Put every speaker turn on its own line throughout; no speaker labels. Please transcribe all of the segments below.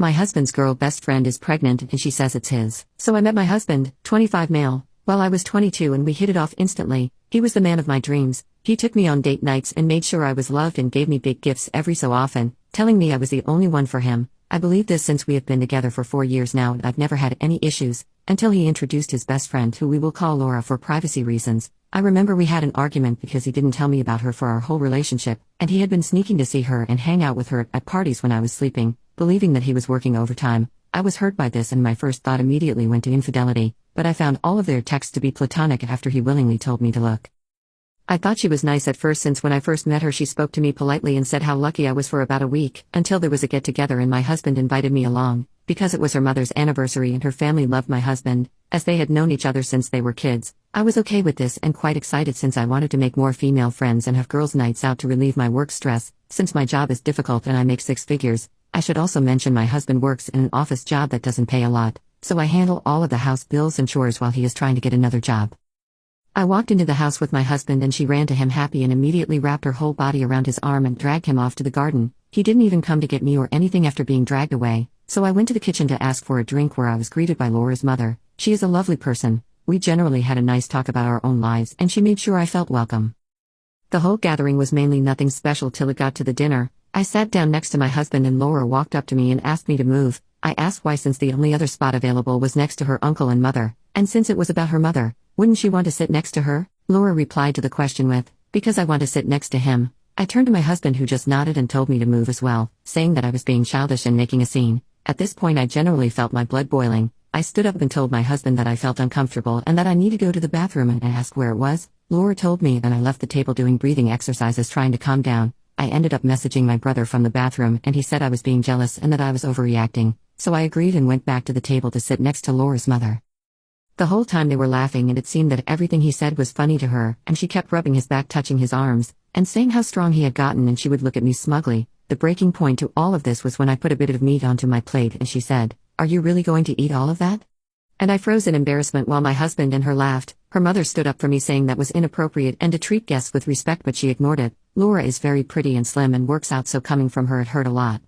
My husband's girl best friend is pregnant and she says it's his. So I met my husband, 25 male, while I was 22 and we hit it off instantly. He was the man of my dreams. He took me on date nights and made sure I was loved and gave me big gifts every so often, telling me I was the only one for him. I believe this since we have been together for 4 years now and I've never had any issues, until he introduced his best friend who we will call Laura for privacy reasons. I remember we had an argument because he didn't tell me about her for our whole relationship, and he had been sneaking to see her and hang out with her at parties when I was sleeping, believing that he was working overtime. I was hurt by this and my first thought immediately went to infidelity, but I found all of their texts to be platonic after he willingly told me to look. I thought she was nice at first since when I first met her she spoke to me politely and said how lucky I was for about a week, until there was a get-together and my husband invited me along, because it was her mother's anniversary and her family loved my husband, as they had known each other since they were kids. I was okay with this and quite excited since I wanted to make more female friends and have girls' nights out to relieve my work stress, since my job is difficult and I make 6 figures. I should also mention my husband works in an office job that doesn't pay a lot, so I handle all of the house bills and chores while he is trying to get another job. I walked into the house with my husband and she ran to him happy and immediately wrapped her whole body around his arm and dragged him off to the garden. He didn't even come to get me or anything after being dragged away, so I went to the kitchen to ask for a drink where I was greeted by Laura's mother. She is a lovely person. We generally had a nice talk about our own lives and she made sure I felt welcome. The whole gathering was mainly nothing special till it got to the dinner. I sat down next to my husband and Laura walked up to me and asked me to move. I asked why since the only other spot available was next to her uncle and mother, and since it was about her mother, wouldn't she want to sit next to her? Laura replied to the question with, because I want to sit next to him. I turned to my husband who just nodded and told me to move as well, saying that I was being childish and making a scene. At this point I generally felt my blood boiling. I stood up and told my husband that I felt uncomfortable and that I needed to go to the bathroom and asked where it was. Laura told me and I left the table doing breathing exercises trying to calm down. I ended up messaging my brother from the bathroom and he said I was being jealous and that I was overreacting, so I agreed and went back to the table to sit next to Laura's mother. The whole time they were laughing and it seemed that everything he said was funny to her, and she kept rubbing his back, touching his arms, and saying how strong he had gotten, and she would look at me smugly. The breaking point to all of this was when I put a bit of meat onto my plate and she said, "Are you really going to eat all of that?" And I froze in embarrassment while my husband and her laughed. Her mother stood up for me saying that was inappropriate and to treat guests with respect, but she ignored it. Laura is very pretty and slim and works out, so coming from her it hurt a lot.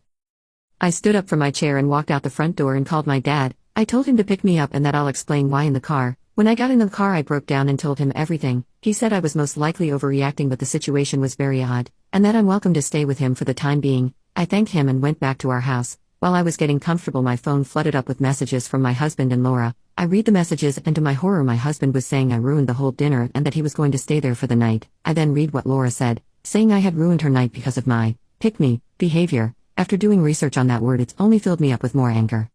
I stood up from my chair and walked out the front door and called my dad. I told him to pick me up and that I'll explain why in the car. When I got in the car I broke down and told him everything. He said I was most likely overreacting but the situation was very odd, and that I'm welcome to stay with him for the time being. I thanked him and went back to our house. While I was getting comfortable my phone flooded up with messages from my husband and Laura. I read the messages and to my horror my husband was saying I ruined the whole dinner and that he was going to stay there for the night. I then read what Laura said, saying I had ruined her night because of my pick-me behavior. After doing research on that word it's only filled me up with more anger.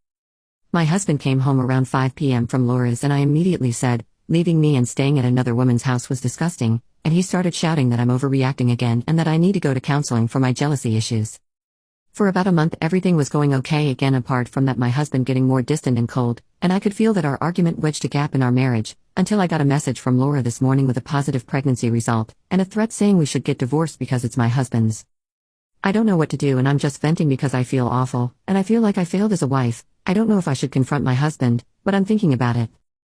My husband came home around 5 p.m. from Laura's and I immediately said, leaving me and staying at another woman's house was disgusting, and he started shouting that I'm overreacting again and that I need to go to counseling for my jealousy issues. For about a month everything was going okay again, apart from that my husband getting more distant and cold, and I could feel that our argument wedged a gap in our marriage, until I got a message from Laura this morning with a positive pregnancy result, and a threat saying we should get divorced because it's my husband's. I don't know what to do and I'm just venting because I feel awful, and I feel like I failed as a wife. I don't know if I should confront my husband, but I'm thinking about it.